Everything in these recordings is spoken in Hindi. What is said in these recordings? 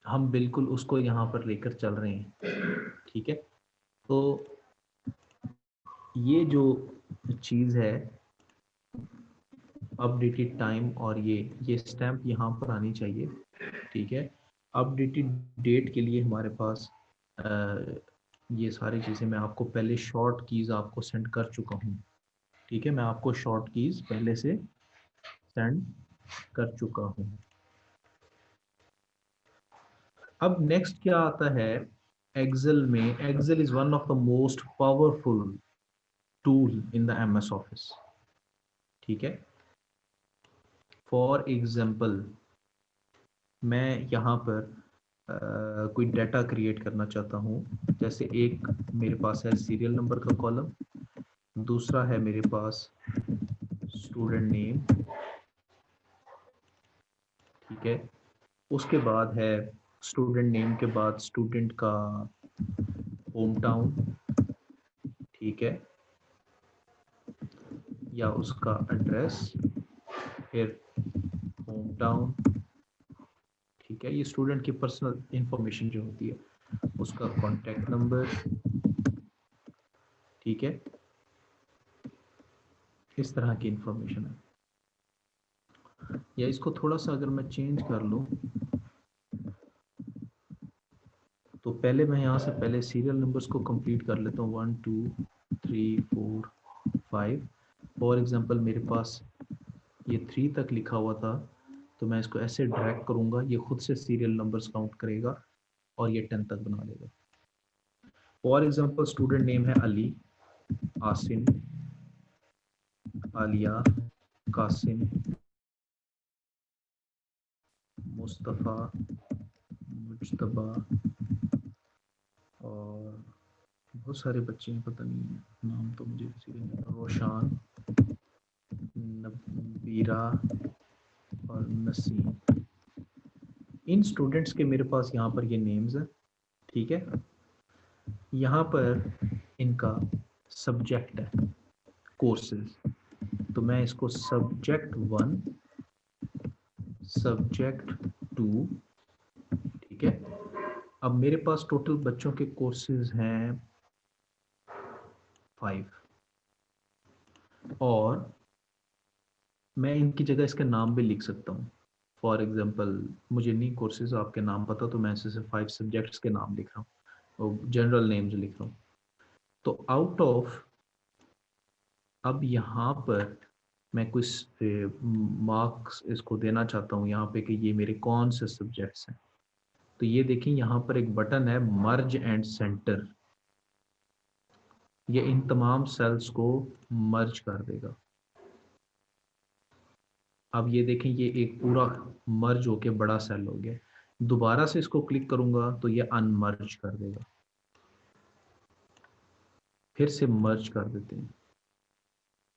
हम बिल्कुल उसको यहाँ पर लेकर चल रहे हैं, ठीक है। तो ये जो चीज़ है अपडेटेड टाइम और ये स्टैम्प यहाँ पर आनी चाहिए, ठीक है। अपडेटेड डेट के लिए हमारे पास ये सारी चीज़ें मैं आपको पहले शॉर्ट कीज़ आपको सेंड कर चुका हूँ, ठीक है। मैं आपको शॉर्ट कीज़ पहले से सेंड कर चुका हूँ। अब नेक्स्ट क्या आता है एक्सेल में। Excel is one of the most powerful tool in the MS Office, ठीक है। फॉर एग्जाम्पल मैं यहाँ पर कोई डाटा क्रिएट करना चाहता हूँ। जैसे एक मेरे पास है सीरियल नंबर का कॉलम, दूसरा है मेरे पास स्टूडेंट नेम, ठीक है। उसके बाद है स्टूडेंट नेम के बाद स्टूडेंट का होम टाउन, ठीक है, या उसका एड्रेस, फिर होम टाउन, ठीक है। ये स्टूडेंट की पर्सनल इंफॉर्मेशन जो होती है, उसका कॉन्टैक्ट नंबर, ठीक है। इस तरह की इंफॉर्मेशन है। या इसको थोड़ा सा अगर मैं चेंज कर लूँ तो पहले मैं यहाँ से पहले सीरियल नंबर्स को कंप्लीट कर लेता हूँ 1 2 3 4 5। फॉर एग्जांपल मेरे पास ये 3 तक लिखा हुआ था, तो मैं इसको ऐसे ड्रैग करूँगा, ये खुद से सीरियल नंबर्स काउंट करेगा और ये 10 तक बना देगा। फॉर एग्जांपल स्टूडेंट नेम है अली, आसिम, आलिया, कासिम, मुस्तफ़ा, मुज्तबा और बहुत सारे बच्चे हैं, पता नहीं नाम तो मुझे किसी का नहीं, रोशान, नबीरा और नसीम। इन स्टूडेंट्स के मेरे पास यहाँ पर ये नेम्स हैं, ठीक है। यहाँ पर इनका सब्जेक्ट है कोर्सेज, तो मैं इसको सब्जेक्ट 1, सब्जेक्ट 2, ठीक है। अब मेरे पास टोटल बच्चों के कोर्सेज हैं 5 और मैं इनकी जगह इसके नाम भी लिख सकता हूँ। फॉर एग्जांपल मुझे नहीं कोर्सेज आपके नाम पता, तो मैं ऐसे 5 सब्जेक्ट्स के नाम लिख रहा हूँ और जनरल नेम्स लिख रहा हूँ। तो आउट ऑफ, अब यहाँ पर मैं कुछ मार्क्स इसको देना चाहता हूँ यहाँ पे कि ये मेरे कौन से सब्जेक्ट्स हैं। तो ये देखिए यहाँ पर एक बटन है मर्ज एंड सेंटर, ये इन तमाम सेल्स को मर्ज कर देगा। अब ये देखें ये एक पूरा मर्ज होके बड़ा सेल हो गया। दोबारा से इसको क्लिक करूंगा तो ये अनमर्ज कर देगा। फिर से मर्ज कर देते हैं,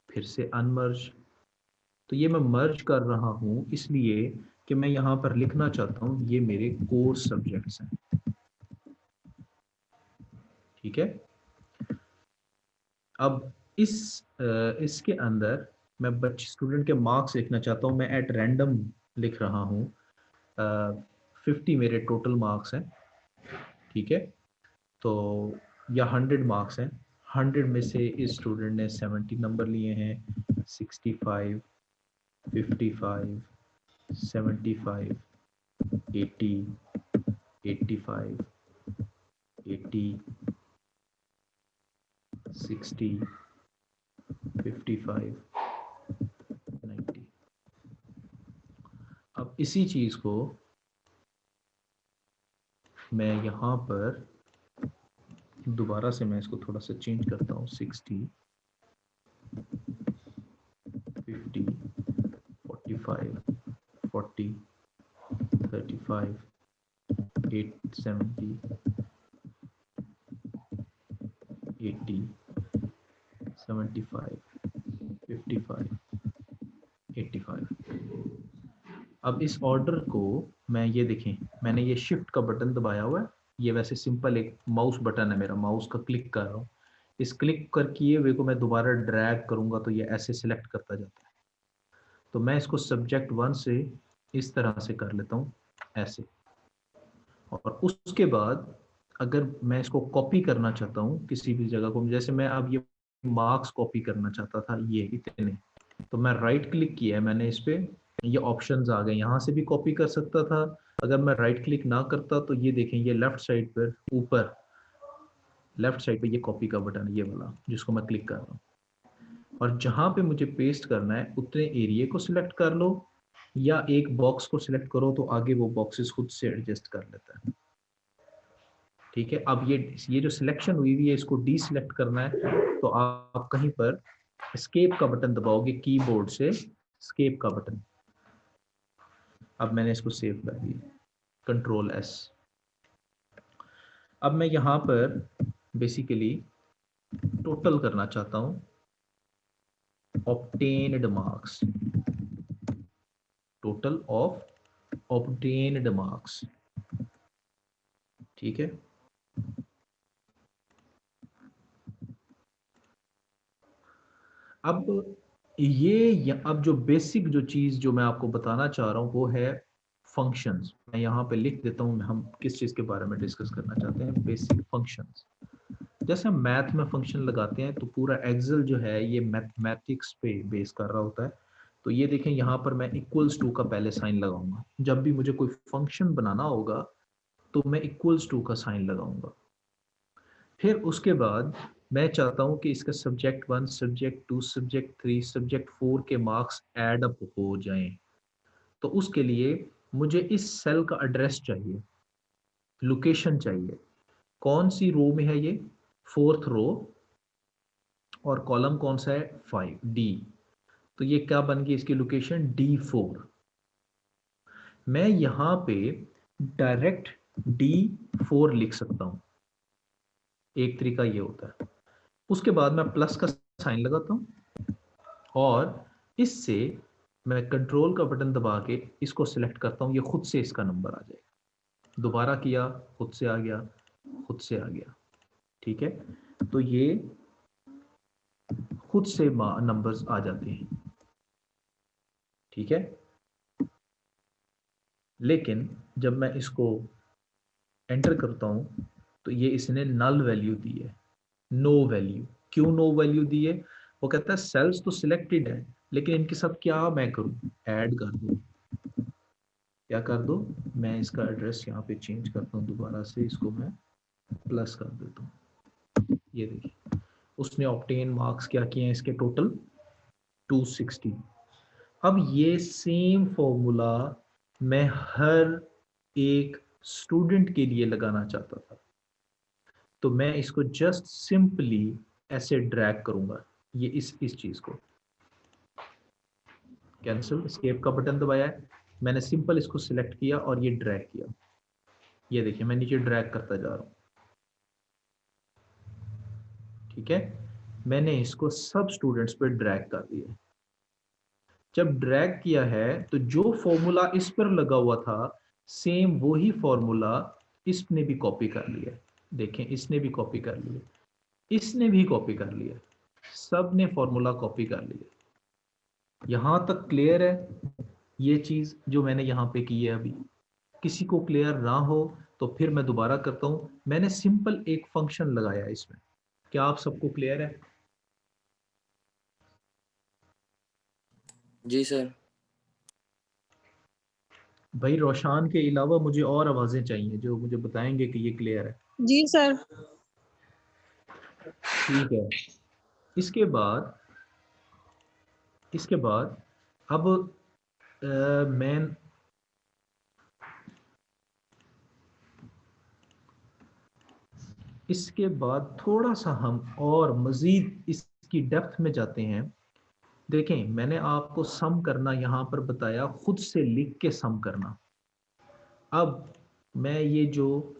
फिर से अनमर्ज। तो ये मैं मर्ज कर रहा हूं इसलिए कि मैं यहाँ पर लिखना चाहता हूँ ये मेरे कोर्स सब्जेक्ट्स हैं, ठीक है। अब इसके अंदर मैं बच्चे स्टूडेंट के मार्क्स लिखना चाहता हूँ। मैं एट रैंडम लिख रहा हूँ। 50 मेरे टोटल मार्क्स हैं, ठीक है। तो या 100 मार्क्स हैं, 100 में से इस स्टूडेंट ने 70 नंबर लिए हैं। 65, 55, 75, 80, 85, 80, 60, 55, 90। अब इसी चीज़ को मैं यहाँ पर दोबारा से मैं इसको थोड़ा सा चेंज करता हूँ। 60, 50, 45, 40, 35, 8, 70, 80, 75, 55, 85। अब इस ऑर्डर को मैं, ये देखें मैंने ये शिफ्ट का बटन दबाया हुआ है। ये वैसे सिंपल एक माउस बटन है, मेरा माउस का क्लिक कर रहा हूँ। इस क्लिक कर किए हुए को मैं दोबारा ड्रैग करूंगा तो ये ऐसे सिलेक्ट करता जाता है। तो मैं इसको सब्जेक्ट 1 से इस तरह से कर लेता हूँ ऐसे, और उसके बाद अगर मैं इसको कॉपी करना चाहता हूँ किसी भी जगह को, जैसे मैं अब ये मार्क्स कॉपी करना चाहता था ये इतने, तो मैं राइट क्लिक किया है मैंने इस पे, ये ऑप्शंस आ गए, यहाँ से भी कॉपी कर सकता था। अगर मैं राइट क्लिक ना करता तो ये देखें ये लेफ्ट साइड पर ऊपर लेफ्ट साइड पे ये कॉपी का बटन है ये वाला जिसको मैं क्लिक कर रहा हूँ, और जहां पे मुझे पेस्ट करना है उतने एरिया को सिलेक्ट कर लो या एक बॉक्स को सिलेक्ट करो तो आगे वो बॉक्सेस खुद से एडजस्ट कर लेता है। ठीक है, अब ये जो सिलेक्शन हुई हुई है इसको डी सिलेक्ट करना है तो आप कहीं पर एस्केप का बटन दबाओगे कीबोर्ड से, एस्केप का बटन। अब मैंने इसको सेव कर दिया, कंट्रोल एस। अब मैं यहाँ पर बेसिकली टोटल करना चाहता हूँ obtained marks, total of obtained marks। ठीक है, अब अब जो बेसिक जो चीज जो मैं आपको बताना चाह रहा हूं वो है फंक्शंस। मैं यहाँ पे लिख देता हूँ हम किस चीज के बारे में डिस्कस करना चाहते हैं, बेसिक फंक्शंस। जैसे हम मैथ में फंक्शन लगाते हैं तो पूरा एक्सेल जो है ये मैथमेटिक्स पे बेस कर रहा होता है। तो ये देखें यहाँ पर मैं इक्वल्स टू का पहले साइन लगाऊंगा, जब भी मुझे कोई फंक्शन बनाना होगा तो मैं इक्वल्स टू का साइन लगाऊंगा। फिर उसके बाद मैं चाहता हूं कि इसका सब्जेक्ट 1, सब्जेक्ट 2, सब्जेक्ट 3, सब्जेक्ट 4 के मार्क्स ऐड अप हो जाएं। तो उसके लिए मुझे इस सेल का एड्रेस चाहिए, लोकेशन चाहिए। कौन सी रो में है ये, 4th रो, और कॉलम कौन सा है 5 डी। तो ये क्या बन गई इसकी लोकेशन D4। मैं यहाँ पे डायरेक्ट D4 लिख सकता हूँ, एक तरीका ये होता है। उसके बाद मैं प्लस का साइन लगाता हूँ और इससे मैं कंट्रोल का बटन दबा के इसको सिलेक्ट करता हूँ, ये खुद से इसका नंबर आ जाएगा। दोबारा किया खुद से आ गया, खुद से आ गया। ठीक है, तो ये खुद से नंबर्स आ जाते हैं। ठीक है, लेकिन जब मैं इसको एंटर करता हूँ तो ये इसने नल वैल्यू दी है, नो वैल्यू। क्यों नो वैल्यू दी है, वो कहता है सेल्स तो सिलेक्टेड है लेकिन इनके साथ क्या मैं करूँ, ऐड कर दूँ। क्या कर दो, मैं इसका एड्रेस यहाँ पे चेंज करता हूँ, दोबारा से इसको मैं प्लस कर देता हूँ। ये देखिए उसने ऑब्टेन मार्क्स क्या किए हैं इसके, टोटल 260। अब ये सेम फॉर्मूला मैं हर एक स्टूडेंट के लिए लगाना चाहता था, तो मैं इसको जस्ट सिंपली ऐसे ड्रैग करूंगा, ये इस चीज को कैंसिल, एस्केप का बटन दबाया है, मैंने सिंपल इसको सिलेक्ट किया और ये ड्रैग किया। ये देखिए मैं नीचे ड्रैग करता जा रहा हूं। ठीक है, मैंने इसको सब स्टूडेंट्स पे ड्रैग कर दिया। जब ड्रैग किया है तो जो फॉर्मूला इस पर लगा हुआ था सेम वही फॉर्मूला इसने भी कॉपी कर लिया। देखें इसने भी कॉपी कर लिया, इसने भी कॉपी कर लिया, सब ने फॉर्मूला कॉपी कर लिया। यहां तक क्लियर है ये चीज जो मैंने यहां पे की है। अभी किसी को क्लियर ना हो तो फिर मैं दोबारा करता हूं। मैंने सिंपल एक फंक्शन लगाया इसमें, क्या आप सबको क्लियर है? जी सर। भाई रोशान के अलावा मुझे और आवाजें चाहिए जो मुझे बताएंगे कि ये क्लियर है। जी सर। ठीक है, इसके बाद अब मैं इसके बाद थोड़ा सा हम और मजीद इसकी डेप्थ में जाते हैं। देखें मैंने आपको सम करना यहाँ पर बताया, खुद से लिख के सम करना। अब मैं ये जो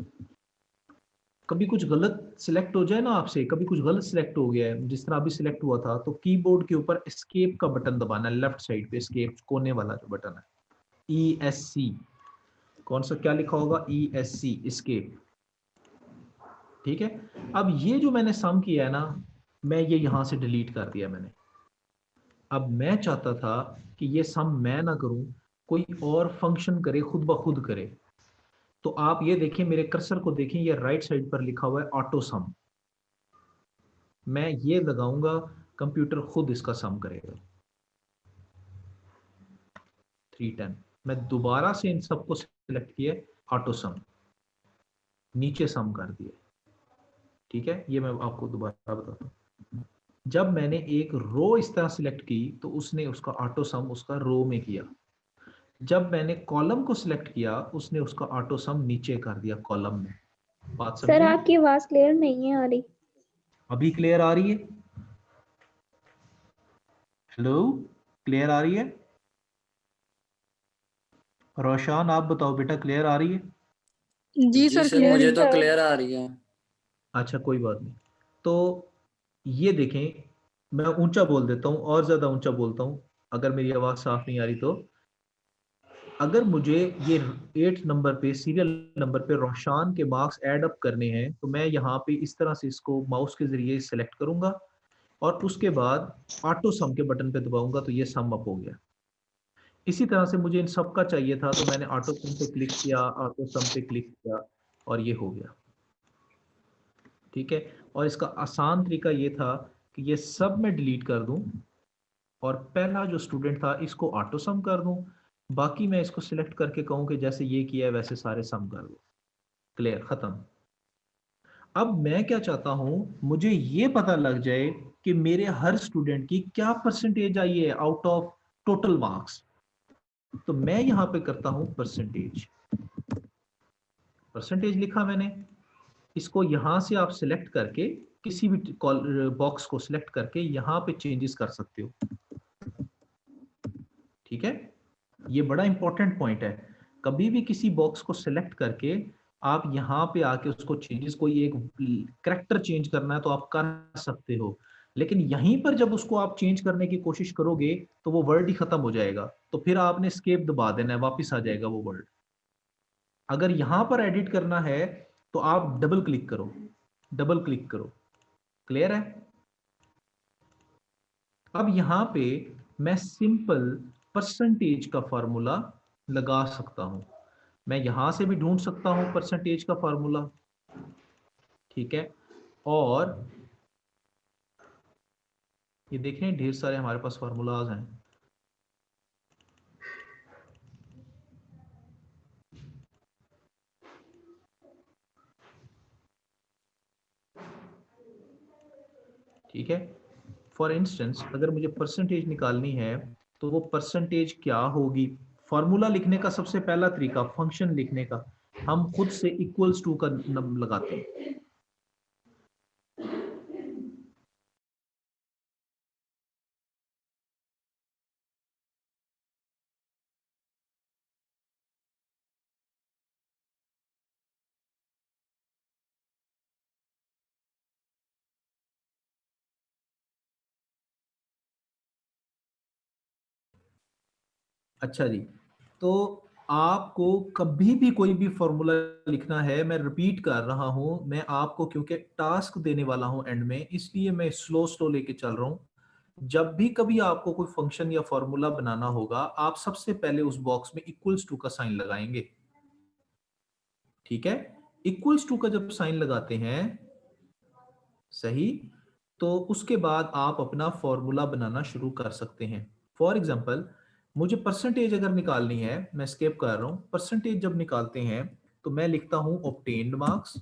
कभी कुछ गलत सिलेक्ट हो जाए ना आपसे, कभी कुछ गलत सिलेक्ट हो गया है जिस तरह अभी सिलेक्ट हुआ था, तो कीबोर्ड के ऊपर एस्केप का बटन दबाना है, लेफ्ट साइड पे एस्केप कोने वाला जो बटन है, ESC। कौन सा क्या लिखा होगा, ESC, एस्केप। ठीक है, अब ये जो मैंने सम किया है ना मैं ये यहां से डिलीट कर दिया मैंने। अब मैं चाहता था कि ये सम मैं ना करूं, कोई और फंक्शन करे, खुद ब खुद करे। तो आप ये देखें, मेरे कर्सर को देखें, ये राइट साइड पर लिखा हुआ है ऑटो सम। मैं ये लगाऊंगा, कंप्यूटर खुद इसका सम करेगा 310। मैं दोबारा से इन सबको सिलेक्ट किया, ऑटो सम, नीचे सम कर दिया। ठीक है, ये मैं आपको दोबारा बताता हूँ। जब मैंने एक रो इस तरह सिलेक्ट की तो उसने उसका ऑटो सम उसका रो में किया। जब मैंने कॉलम को सिलेक्ट किया उसने उसका ऑटो सम नीचे कर दिया कॉलम में। बात सर समझे? आपकी आवाज क्लियर नहीं है आ रही। अभी क्लियर आ रही है? हेलो, क्लियर आ रही है? रोशान आप बताओ बेटा, क्लियर आ रही है? जी जी सर सर, क्लियर मुझे है। तो क्लियर आ रही है। अच्छा कोई बात नहीं। तो ये देखें, मैं ऊंचा बोल देता हूँ और ज्यादा ऊंचा बोलता हूँ अगर मेरी आवाज साफ नहीं आ रही तो। अगर मुझे ये 8 नंबर पे, सीरियल नंबर पे रोशान के मार्क्स ऐड अप करने हैं तो मैं यहाँ पे इस तरह से इसको माउस के जरिए सेलेक्ट करूंगा और उसके बाद ऑटो सम के बटन पे दबाऊंगा तो ये सम अप हो गया। इसी तरह से मुझे इन सब का चाहिए था तो मैंने ऑटो सम पे क्लिक किया, ऑटो सम पे क्लिक किया और ये हो गया। ठीक है, और इसका आसान तरीका ये था कि ये सब मैं डिलीट कर दूं और पहला जो स्टूडेंट था इसको ऑटो सम कर दूं, बाकी मैं इसको सिलेक्ट करके कहूं कि जैसे ये किया है वैसे सारे सम कर दो। क्लियर, खत्म। अब मैं क्या चाहता हूं, मुझे ये पता लग जाए कि मेरे हर स्टूडेंट की क्या परसेंटेज आई है आउट ऑफ टोटल मार्क्स। तो मैं यहां पे करता हूं परसेंटेज। परसेंटेज लिखा मैंने, इसको यहां से आप सिलेक्ट करके किसी भी बॉक्स को सिलेक्ट करके यहां पे चेंजेस कर सकते हो। ठीक है, ये बड़ा इंपॉर्टेंट पॉइंट है। कभी भी किसी बॉक्स को सिलेक्ट करके आप यहां पे आके उसको चेंजेस, कोई एक करेक्टर चेंज करना है तो आप कर सकते हो, लेकिन यहीं पर जब उसको आप चेंज करने की कोशिश करोगे तो वो वर्ड ही खत्म हो जाएगा, तो फिर आपने एस्केप दबा देना है, वापस आ जाएगा वो वर्ड। अगर यहां पर एडिट करना है तो आप डबल क्लिक करो, डबल क्लिक करो। क्लियर है? अब यहां पे मैं सिंपल परसेंटेज का फॉर्मूला लगा सकता हूं। मैं यहां से भी ढूंढ सकता हूं परसेंटेज का फॉर्मूला। ठीक है, और ये देखें ढेर सारे हमारे पास फार्मूलाज हैं। ठीक है, फॉर इंस्टेंस अगर मुझे परसेंटेज निकालनी है तो वो परसेंटेज क्या होगी। फॉर्मूला लिखने का सबसे पहला तरीका, फंक्शन लिखने का, हम खुद से इक्वल्स टू का लगाते हैं। अच्छा जी, तो आपको कभी भी कोई भी फॉर्मूला लिखना है, मैं रिपीट कर रहा हूं, मैं आपको क्योंकि टास्क देने वाला हूं एंड में, इसलिए मैं स्लो स्लो लेके चल रहा हूं। जब भी कभी आपको कोई फंक्शन या फॉर्मूला बनाना होगा आप सबसे पहले उस बॉक्स में इक्वल्स टू का साइन लगाएंगे। ठीक है, इक्वल्स टू का जब साइन लगाते हैं, सही, तो उसके बाद आप अपना फॉर्मूला बनाना शुरू कर सकते हैं। फॉर एग्जाम्पल मुझे परसेंटेज अगर निकालनी है, मैं स्केप कर रहा हूं, परसेंटेज जब निकालते हैं तो मैं लिखता हूं obtained marks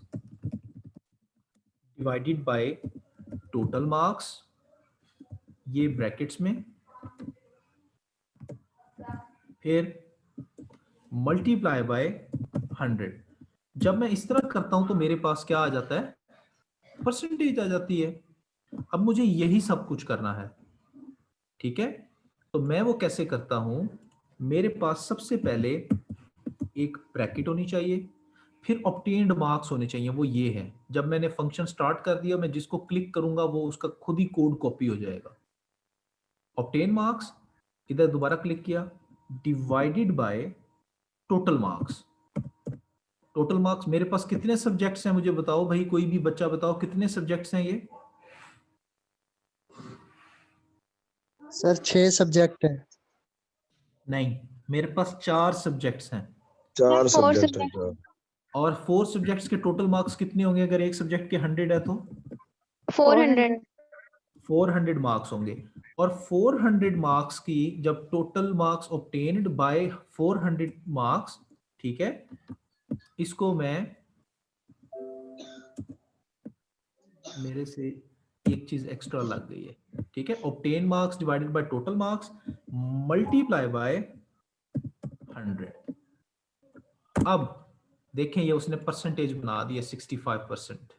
divided by total marks, ये ब्रैकेट्स में, फिर मल्टीप्लाई बाय 100। जब मैं इस तरह करता हूं तो मेरे पास क्या आ जाता है, परसेंटेज आ जाती है। अब मुझे यही सब कुछ करना है। ठीक है, तो मैं वो कैसे करता हूं, मेरे पास सबसे पहले एक ब्रैकेट होनी चाहिए, फिर ऑब्टेन्ड मार्क्स होने चाहिए, वो ये है। जब मैंने फंक्शन स्टार्ट कर दिया, मैं जिसको क्लिक करूंगा वो उसका खुद ही कोड कॉपी हो जाएगा। ऑब्टेन मार्क्स, इधर दोबारा क्लिक किया, divided by total marks. Total marks मेरे पास कितने सब्जेक्ट्स हैं मुझे बताओ भाई, कोई भी बच्चा बताओ कितने सब्जेक्ट्स हैं ये। सर 6 सब्जेक्ट है। नहीं, मेरे पास 4 सब्जेक्ट्स हैं 4 4 सब्जेक्ट है सब्जेक्ट। सर। और 4 सब्जेक्ट्स के टोटल मार्क्स कितने होंगे? अगर एक सब्जेक्ट के 100 है तो 400। 400 मार्क्स होंगे। और 400 मार्क्स की जब total marks obtained by 400 marks, ठीक है, इसको मैं, मेरे से एक चीज एक्स्ट्रा लग गई है, ठीक है, obtain marks divided by total marks multiply by 100। अब देखें ये उसने परसेंटेज बना दिया 65%।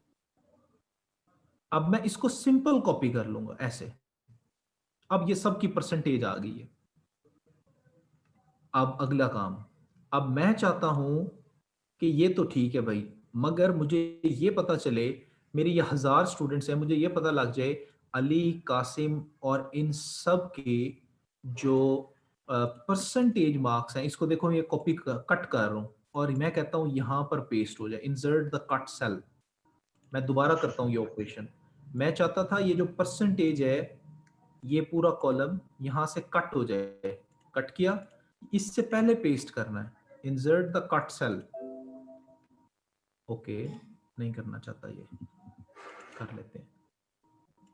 अब मैं इसको सिंपल कॉपी कर लूंगा ऐसे। अब ये सब की परसेंटेज आ गई है। अब अगला काम, अब मैं चाहता हूं कि ये तो ठीक है भाई, मगर मुझे ये पता चले, मेरी ये 1000 स्टूडेंट्स हैं, मुझे ये पता लग जाए अली, कासिम और इन सब के जो परसेंटेज मार्क्स हैं, इसको देखो ये कॉपी कट कर रहा हूं और मैं कहता हूं यहां पर पेस्ट हो जाए, इंसर्ट द कट सेल। मैं दोबारा करता हूं ये ऑपरेशन। मैं चाहता था ये जो परसेंटेज है ये पूरा कॉलम यहां से कट हो जाए, कट किया, इससे पहले पेस्ट करना है, insert the cut cell. Okay, नहीं करना चाहता, ये कर लेते हैं,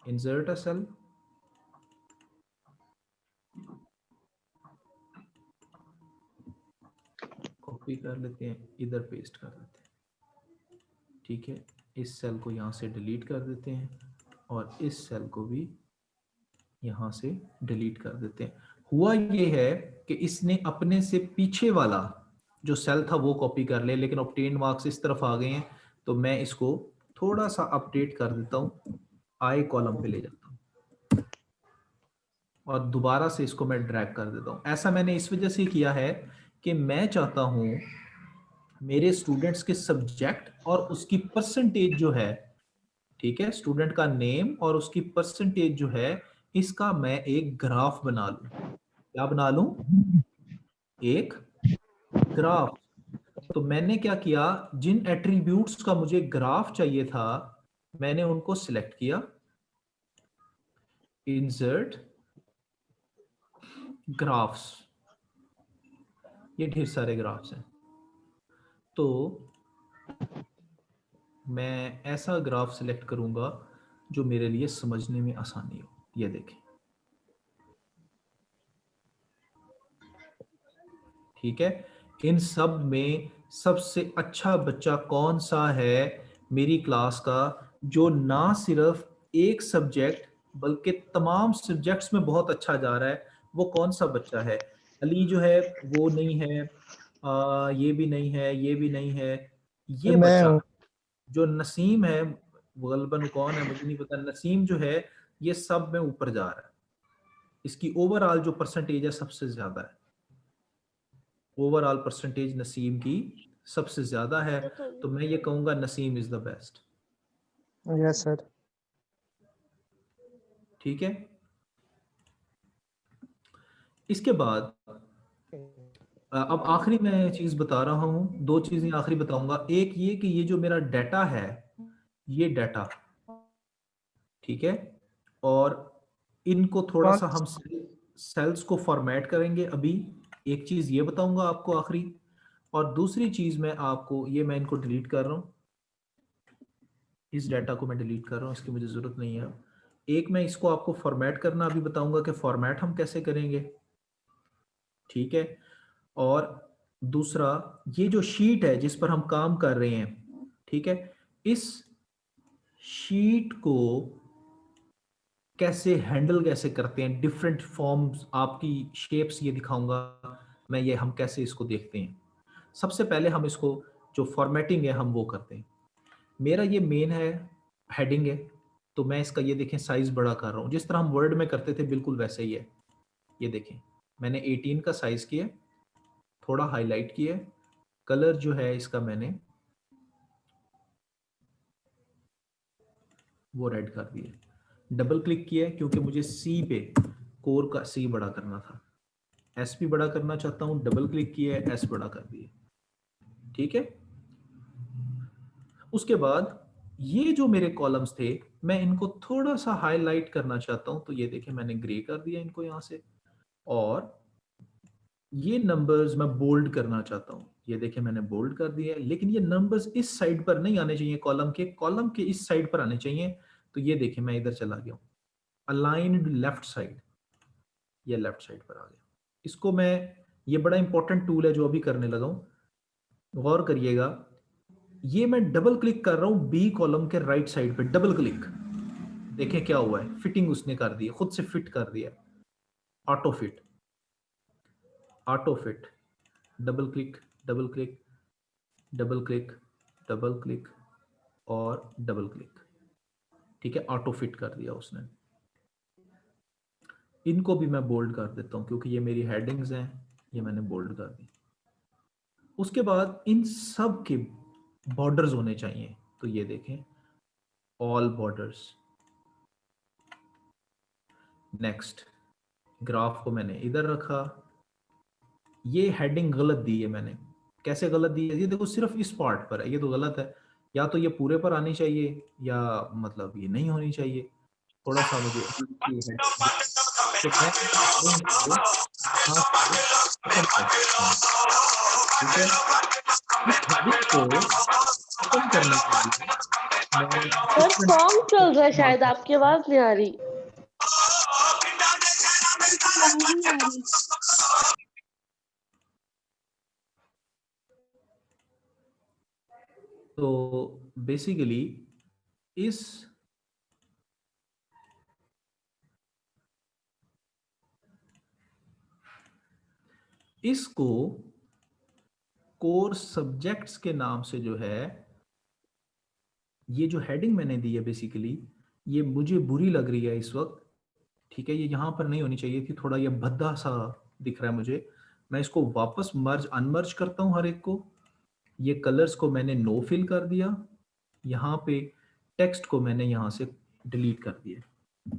इंसर्ट अ सेल, कॉपी कर लेते हैं, इधर पेस्ट कर देते हैं, ठीक है। इस सेल को यहां से डिलीट कर देते हैं और इस सेल को भी यहां से डिलीट कर देते हैं। हुआ ये है कि इसने अपने से पीछे वाला जो सेल था वो कॉपी कर ले, लेकिन ऑब्टेन मार्क्स इस तरफ आ गए हैं, तो मैं इसको थोड़ा सा अपडेट कर देता हूं, आई कॉलम पे ले जाता हूं और दोबारा से इसको मैं ड्रैग कर देता हूं। ऐसा मैंने इस वजह से किया है कि मैं चाहता हूं मेरे स्टूडेंट्स के सब्जेक्ट और उसकी परसेंटेज जो है, ठीक है, स्टूडेंट का नेम और उसकी परसेंटेज जो है, इसका मैं एक ग्राफ बना लूं। क्या बना लूं? एक ग्राफ। तो मैंने क्या किया, जिन एट्रीब्यूट्स का मुझे ग्राफ चाहिए था मैंने उनको सिलेक्ट किया, इंसर्ट ग्राफ्स, ये ढेर सारे ग्राफ्स हैं। तो मैं ऐसा ग्राफ सिलेक्ट करूंगा जो मेरे लिए समझने में आसानी हो। ये देखें, ठीक है, इन सब में सबसे अच्छा बच्चा कौन सा है मेरी क्लास का, जो ना सिर्फ एक सब्जेक्ट बल्कि तमाम सब्जेक्ट्स में बहुत अच्छा जा रहा है, वो कौन सा बच्चा है? अली जो है वो नहीं है, ये भी नहीं है, ये भी नहीं है, ये मैं बच्चा हूँ। जो नसीम है, वो गलबन कौन है मुझे नहीं पता, नसीम जो है ये सब में ऊपर जा रहा है, इसकी ओवरऑल जो परसेंटेज है सबसे ज्यादा है, ओवरऑल परसेंटेज नसीम की सबसे ज्यादा है। तो मैं ये कहूंगा Naseem is the best, yes sir. ठीक है। इसके बाद अब आखिरी मैं चीज बता रहा हूं, दो चीजें आखिरी बताऊंगा। एक ये कि ये जो मेरा डाटा है, ये डाटा, ठीक है, और इनको थोड़ा कौन सा हम सेल्स को फॉर्मेट करेंगे अभी। एक चीज ये बताऊंगा आपको आखिरी, और दूसरी चीज मैं आपको, ये मैं इनको डिलीट कर रहा हूं, इस डाटा को मैं डिलीट कर रहा हूं, इसकी मुझे जरूरत नहीं है। एक मैं इसको आपको फॉर्मेट करना अभी बताऊंगा कि फॉर्मेट हम कैसे करेंगे, ठीक है। और दूसरा, ये जो शीट है जिस पर हम काम कर रहे हैं, ठीक है, इस शीट को कैसे हैंडल कैसे करते हैं, डिफरेंट फॉर्म्स, आपकी शेप्स ये दिखाऊंगा मैं, ये हम कैसे इसको देखते हैं। सबसे पहले हम इसको जो फॉर्मेटिंग है हम वो करते हैं। मेरा ये मेन है, हेडिंग है, तो मैं इसका ये देखें साइज बड़ा कर रहा हूँ, जिस तरह हम वर्ड में करते थे बिल्कुल वैसे ही है। ये देखें मैंने 18 का साइज किया, थोड़ा हाईलाइट किया, कलर जो है इसका मैंने वो रेड कर दिया, डबल क्लिक किया क्योंकि मुझे सी पे कोर का सी बड़ा करना था, एस भी बड़ा करना चाहता हूं, डबल क्लिक किया, एस बड़ा कर दिया, ठीक है। उसके बाद ये जो मेरे कॉलम्स थे मैं इनको थोड़ा सा हाईलाइट करना चाहता हूं, तो ये देखें मैंने ग्रे कर दिया इनको यहां से, और ये नंबर्स मैं बोल्ड करना चाहता हूं, ये देखें मैंने बोल्ड कर दिया है, लेकिन ये नंबर्स इस साइड पर नहीं आने चाहिए, कॉलम के इस साइड पर आने चाहिए। तो ये देखें मैं इधर चला गया हूं, अलाइंड लेफ्ट साइड, ये लेफ्ट साइड पर आ गया। इसको मैं, ये बड़ा इंपॉर्टेंट टूल है जो अभी करने लगा हूं, गौर करिएगा। ये मैं डबल क्लिक कर रहा हूं बी कॉलम के राइट साइड पे, डबल क्लिक, देखें क्या हुआ है, फिटिंग उसने कर दी है, खुद से फिट कर दिया, auto fit, auto fit, double click, double click, double click, double click और डबल क्लिक, ठीक है, ऑटो फिट कर दिया उसने। इनको भी मैं बोल्ड कर देता हूं क्योंकि ये मेरी हेडिंग्स हैं, ये मैंने बोल्ड कर दी। उसके बाद इन सब के बॉर्डर्स होने चाहिए, तो ये देखें ऑल बॉर्डर्स। नेक्स्ट, ग्राफ को मैंने इधर रखा, ये हेडिंग गलत दी है मैंने, कैसे गलत दी है, ये देखो सिर्फ इस पार्ट पर है, ये तो गलत है, या तो ये पूरे पर आनी चाहिए या मतलब ये नहीं होनी चाहिए, थोड़ा सा मुझे तो मैं यहाँ से खत्म कर सकता हूँ, ठीक है। इस हेडिंग को खत्म करने के लिए मैं सर डिफरेंट सॉन्ग चल रहा है, इस्तेमाल शायद कर आपकी सकता हूँ। आवाज नहीं आ रही। आवाज नहीं आ रही। तो बेसिकली इस इसको कोर सब्जेक्ट्स के नाम से जो है, ये जो हेडिंग मैंने दी है बेसिकली, ये मुझे बुरी लग रही है इस वक्त, ठीक है, ये यहाँ पर नहीं होनी चाहिए थी, थोड़ा ये भद्दा सा दिख रहा है मुझे। मैं इसको वापस मर्ज अनमर्ज करता हूँ हर एक को, ये कलर्स को मैंने नो फिल कर दिया, यहाँ पे टेक्स्ट को मैंने यहाँ से डिलीट कर दिया,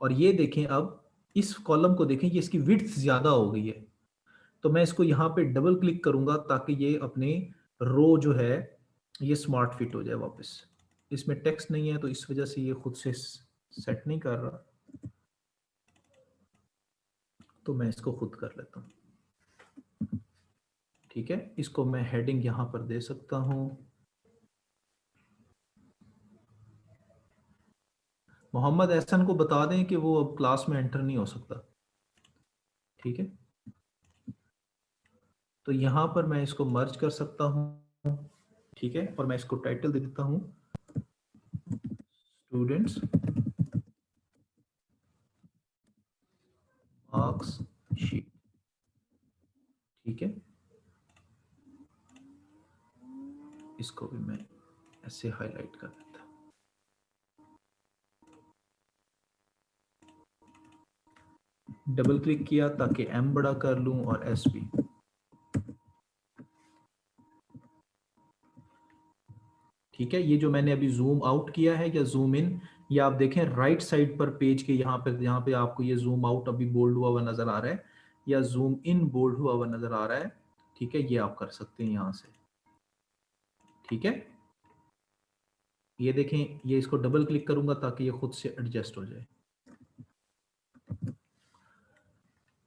और ये देखें अब इस कॉलम को देखें, ये इसकी विड्थ ज्यादा हो गई है, तो मैं इसको यहाँ पे डबल क्लिक करूंगा ताकि ये अपने रो जो है ये स्मार्ट फिट हो जाए वापस। इसमें टेक्स्ट नहीं है तो इस वजह से ये खुद से सेट नहीं कर रहा, तो मैं इसको खुद कर लेता हूँ, ठीक है। इसको मैं हेडिंग यहाँ पर दे सकता हूँ, मोहम्मद एहसन को बता दें कि वो अब क्लास में एंटर नहीं हो सकता, ठीक है। तो यहाँ पर मैं इसको मर्ज कर सकता हूँ, ठीक है, और मैं इसको टाइटल दे देता हूँ स्टूडेंट्स मार्क्स शीट, ठीक है। इसको भी मैं ऐसे हाईलाइट कर देता हूँ, डबल क्लिक किया ताकि एम बड़ा कर लूं और एस भी, ठीक है। ये जो मैंने अभी जूम आउट किया है या जूम इन, ये आप देखें राइट साइड पर पेज के यहाँ पे आपको ये जूम आउट अभी बोल्ड हुआ हुआ नजर आ रहा है, या जूम इन बोल्ड हुआ हुआ नजर आ रहा है, ठीक है, ये आप कर सकते हैं यहाँ से, ठीक है। ये देखें, ये इसको डबल क्लिक करूंगा ताकि ये खुद से एडजस्ट हो जाए।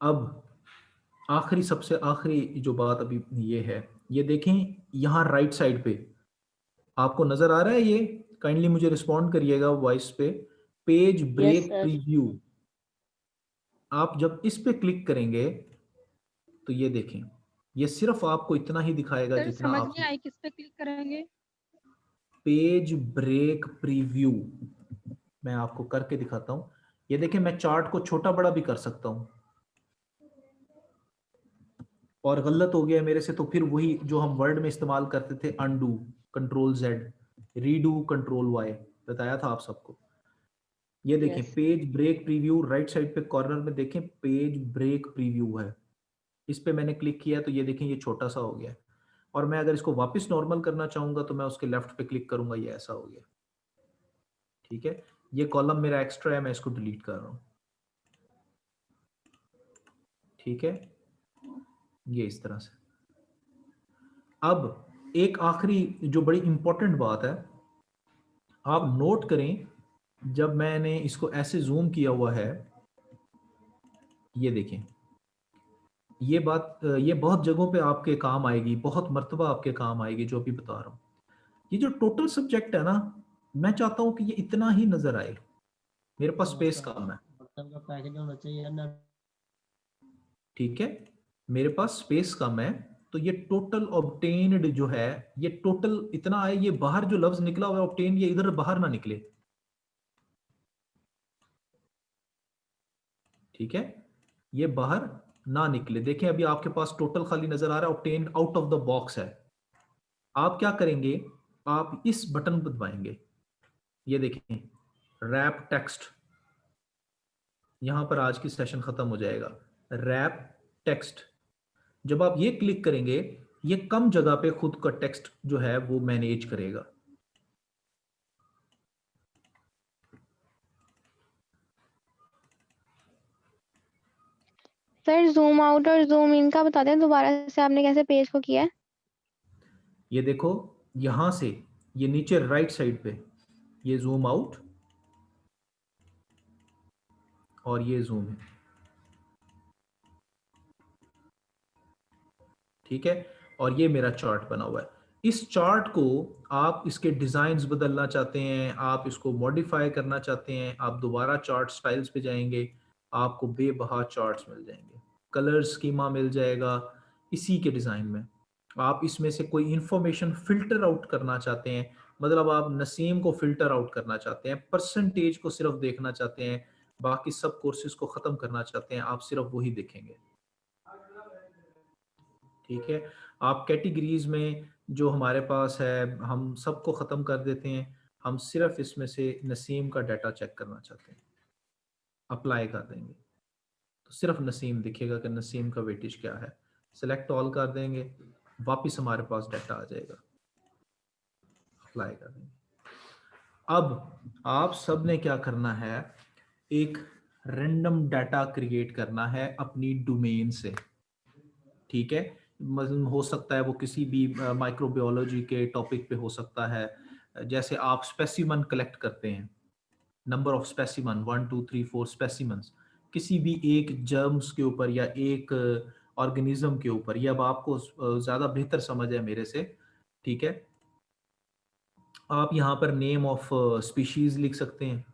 अब आखिरी, सबसे आखिरी जो बात अभी ये है, ये देखें यहाँ राइट साइड पे आपको नजर आ रहा है, ये काइंडली मुझे रिस्पॉन्ड करिएगा वॉइस पे, page yes break sir. Preview, आप जब इस पे क्लिक करेंगे तो ये देखें, ये सिर्फ आपको इतना ही दिखाएगा सर जितना समझ आप, नहीं आई, किस पे क्लिक करेंगे? पेज ब्रेक प्रीव्यू, मैं आपको करके दिखाता हूं। ये देखें मैं चार्ट को छोटा बड़ा भी कर सकता हूं, और गलत हो गया मेरे से तो फिर वही जो हम वर्ड में इस्तेमाल करते थे, undo control Z, redo control Y, बताया था आप सबको। ये देखें yes. Page break preview, right side पे कॉर्नर में देखें पेज ब्रेक प्रीव्यू है, इस पे मैंने क्लिक किया तो ये देखें ये छोटा सा हो गया, और मैं अगर इसको वापस नॉर्मल करना चाहूंगा तो मैं उसके लेफ्ट पे क्लिक करूंगा, ये ऐसा हो गया, ठीक है। ये कॉलम मेरा एक्स्ट्रा है, मैं इसको डिलीट कर रहा हूं, ठीक है, ये इस तरह से। अब एक आखिरी जो बड़ी इंपॉर्टेंट बात है, आप नोट करें, जब मैंने इसको ऐसे जूम किया हुआ है, ये देखें, ये बात ये बहुत जगहों पे आपके काम आएगी, बहुत मर्तबा आपके काम आएगी जो अभी बता रहा हूँ। ये जो टोटल सब्जेक्ट है ना, मैं चाहता हूँ कि ये इतना ही नजर आए, मेरे पास स्पेस कम है, मतलब का पैकेज होना चाहिए ना। ठीक है, मेरे पास स्पेस कम है, तो ये टोटल ऑब्टेन्ड जो है, ये टोटल इतना है, ये बाहर जो लफ्ज निकला हुआ है ऑब्टेन, ये इधर बाहर ना निकले, ठीक है, ये बाहर ना निकले। देखें अभी आपके पास टोटल खाली नजर आ रहा है, obtained out of the box है। आप क्या करेंगे, आप इस बटन पर दबाएंगे, ये देखें रैप टेक्स्ट, यहां पर आज की सेशन खत्म हो जाएगा। रैप टेक्स्ट, जब आप ये क्लिक करेंगे, ये कम जगह पे खुद का टेक्स्ट जो है वो मैनेज करेगा। सर जूम आउट और जूम इन का बता दें दोबारा से, आपने कैसे पेज को किया है? ये देखो, यहां से ये नीचे राइट साइड पे ये जूम आउट और ये जूम इन, ठीक है, और ये मेरा चार्ट बना हुआ है। इस चार्ट को आप इसके डिजाइन्स बदलना चाहते हैं, आप इसको मॉडिफाई करना चाहते हैं, आप दोबारा चार्ट स्टाइल्स पे जाएंगे, आपको बेबहा चार्ट्स मिल जाएंगे, कलर स्कीमा मिल जाएगा इसी के डिजाइन में। आप इसमें से कोई इंफॉर्मेशन फिल्टर आउट करना चाहते हैं, मतलब आप नसीम को फिल्टर आउट करना चाहते हैं, परसेंटेज को सिर्फ देखना चाहते हैं, बाकी सब कोर्सेज को खत्म करना चाहते हैं, आप सिर्फ वही देखेंगे, ठीक है। आप कैटेगरीज में जो हमारे पास है हम सबको ख़त्म कर देते हैं, हम सिर्फ इसमें से नसीम का डाटा चेक करना चाहते हैं, अप्लाई कर देंगे तो सिर्फ नसीम दिखेगा कि नसीम का वेटेज क्या है, सेलेक्ट ऑल कर देंगे, वापस हमारे पास डाटा आ जाएगा, अप्लाई कर देंगे। अब आप सब ने क्या करना है, एक रैंडम डाटा क्रिएट करना है अपनी डोमेन से, ठीक है, मतलब हो सकता है वो किसी भी माइक्रोबायोलॉजी के टॉपिक पे हो सकता है, जैसे आप स्पेसिमन कलेक्ट करते हैं, नंबर ऑफ स्पेसिमन 1 2 3 4 स्पेसिमन्स, किसी भी एक जर्म्स के ऊपर या एक ऑर्गेनिज्म के ऊपर, ये अब आपको ज़्यादा बेहतर समझ है मेरे से, ठीक है। आप यहाँ पर नेम ऑफ स्पीशीज लिख सकते हैं,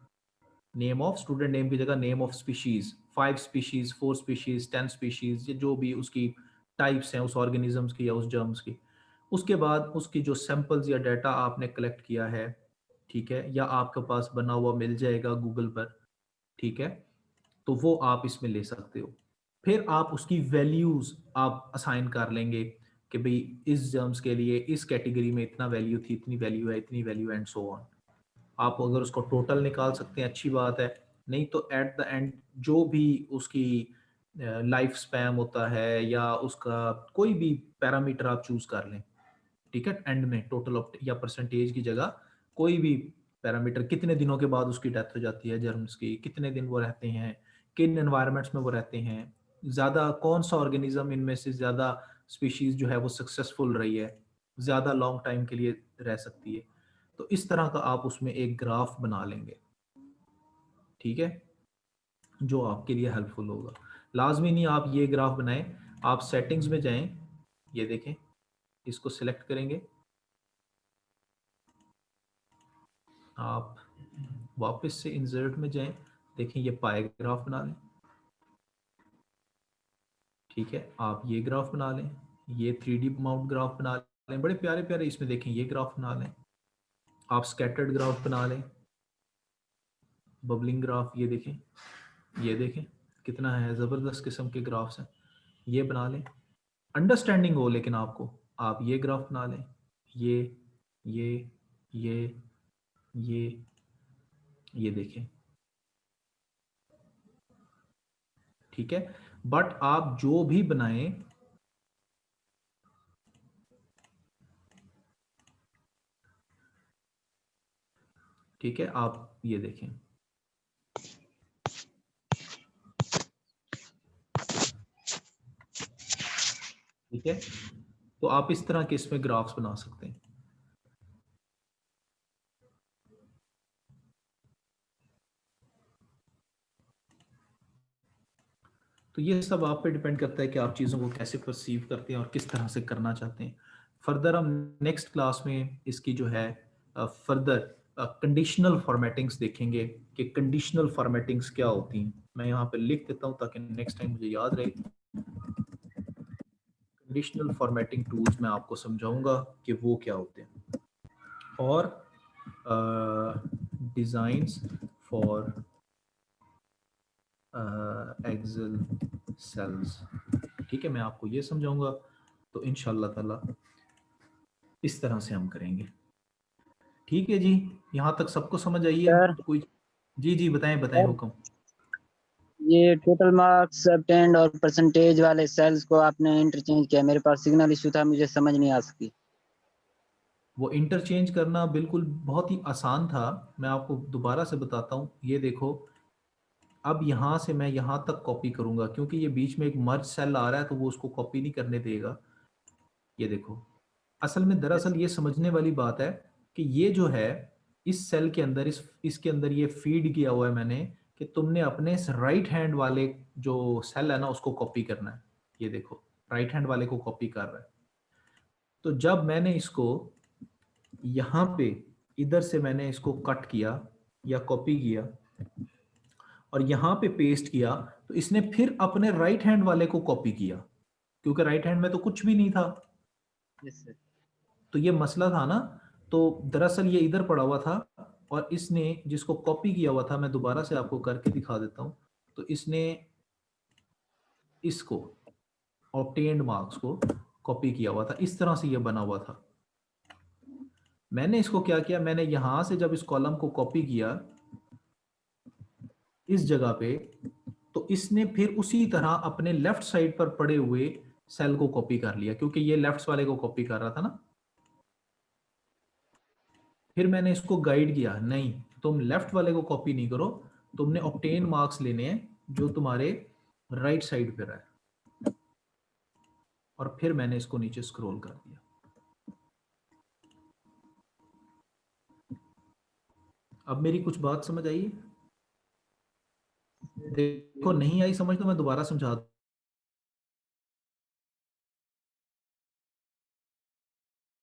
नेम ऑफ, स्टूडेंट नेम की जगह name of species, 5 species, 4 species, 10 species, ये जो भी उसकी टाइप्स हैं उस ऑर्गेनिजम्स की या उस जर्म्स की। उसके बाद उसकी जो सैंपल्स या डाटा आपने कलेक्ट किया है, ठीक है, या आपके पास बना हुआ मिल जाएगा गूगल पर, ठीक है, तो वो आप इसमें ले सकते हो। फिर आप उसकी वैल्यूज आप असाइन कर लेंगे कि भाई इस जर्म्स के लिए इस कैटेगरी में इतना वैल्यू थी, इतनी वैल्यू है, इतनी वैल्यू एंड सो ऑन। आप अगर उसको टोटल निकाल सकते हैं अच्छी बात है, नहीं तो एट द एंड जो भी उसकी लाइफ स्पैम होता है या उसका कोई भी पैरामीटर आप चूज कर लें, ठीक है, एंड में टोटल या परसेंटेज की जगह कोई भी पैरामीटर, कितने दिनों के बाद उसकी डेथ हो जाती है जर्म्स की, कितने दिन वो रहते हैं, किन एनवायरनमेंट्स में वो रहते हैं, ज़्यादा कौन सा ऑर्गेनिज्म इनमें से ज़्यादा स्पीशीज जो है वो सक्सेसफुल रही है, ज़्यादा लॉन्ग टाइम के लिए रह सकती है, तो इस तरह का आप उसमें एक ग्राफ बना लेंगे, ठीक है, जो आपके लिए हेल्पफुल होगा। लाजमी नहीं आप ये ग्राफ बनाएं, आप सेटिंग्स में जाएं, ये देखें, इसको सिलेक्ट करेंगे, आप वापस से इंसर्ट में जाएं, देखें ये पाए ग्राफ बना लें, ठीक है, आप ये ग्राफ बना लें, ये 3D माउंट ग्राफ बना लें, बड़े प्यारे प्यारे, इसमें देखें ये ग्राफ बना लें, आप स्कैटर्ड ग्राफ बना लें, बबलिंग ग्राफ, ये देखें कितना है, ज़बरदस्त किस्म के ग्राफ्स हैं, ये बना लें, अंडरस्टैंडिंग हो लेकिन आपको, आप ये ग्राफ बना लें, ये ये ये ये ये देखें, ठीक है, बट आप जो भी बनाएं, ठीक है, आप ये देखें, ठीक है, तो आप इस तरह के इसमें ग्राफ्स बना सकते हैं। तो ये सब आप पे डिपेंड करता है कि आप चीज़ों को कैसे परसीव करते हैं और किस तरह से करना चाहते हैं। फर्दर हम नेक्स्ट क्लास में इसकी जो है फर्दर कंडीशनल फॉर्मेटिंग्स देखेंगे कि कंडीशनल फॉर्मेटिंग्स क्या होती हैं। मैं यहाँ पे लिख देता हूँ ताकि नेक्स्ट टाइम मुझे याद रहे। कंडीशनल फॉर्मेटिंग टूल्स मैं आपको समझाऊंगा कि वो क्या होते हैं, और डिज़ाइंस फॉर एक्सेल सेल्स, ठीक है, मैं आपको ये समझाऊंगा। तो इंशाल्लाह ताला इस तरह से हम करेंगे। ठीक है जी, यहाँ तक सबको समझ आई है? सर कोई जी जी बताएं बताएं सर, हुक्म। ये टोटल मार्क्स obtained और परसेंटेज वाले सेल्स को आपने इंटरचेंज किया, मेरे पास सिग्नल इशू था, मुझे समझ नहीं आ सकी। वो इंटरचेंज करना बिल्कुल बहुत ही आसान था, मैं आपको दोबारा से बताता हूँ। ये देखो, अब यहाँ से मैं यहाँ तक कॉपी करूँगा क्योंकि ये बीच में एक मर्ज सेल आ रहा है तो वो उसको कॉपी नहीं करने देगा। ये देखो, असल में दरअसल ये समझने वाली बात है कि ये जो है इस सेल के अंदर, इसके अंदर ये फीड किया हुआ है मैंने कि तुमने अपने राइट हैंड वाले जो सेल है ना उसको कॉपी करना है। ये देखो, राइट हैंड वाले को कॉपी कर रहा है। तो जब मैंने इसको यहाँ पे इधर से मैंने इसको कट किया या कॉपी किया और यहाँ पे पेस्ट किया, तो इसने फिर अपने राइट हैंड वाले को कॉपी किया क्योंकि राइट हैंड में तो कुछ भी नहीं था। Yes sir. तो ये मसला था ना। तो दरअसल ये इधर पड़ा हुआ था और इसने जिसको कॉपी किया हुआ था, मैं दोबारा से आपको करके दिखा देता हूं। तो इसने इसको ऑब्टेन्ड मार्क्स को कॉपी किया हुआ था, इस तरह से ये बना हुआ था। मैंने इसको क्या किया, मैंने यहां से जब इस कॉलम को कॉपी किया इस जगह पे, तो इसने फिर उसी तरह अपने लेफ्ट साइड पर पड़े हुए सेल को कॉपी कर लिया क्योंकि ये लेफ्ट वाले को कॉपी कर रहा था ना। फिर मैंने इसको गाइड किया, नहीं तुम लेफ्ट वाले को कॉपी नहीं करो, तुमने ऑब्टेन मार्क्स लेने हैं जो तुम्हारे राइट साइड पे रहे। और फिर मैंने इसको नीचे स्क्रॉल कर दिया। अब मेरी कुछ बात समझ आई? देखो नहीं आई समझ तो मैं दोबारा समझा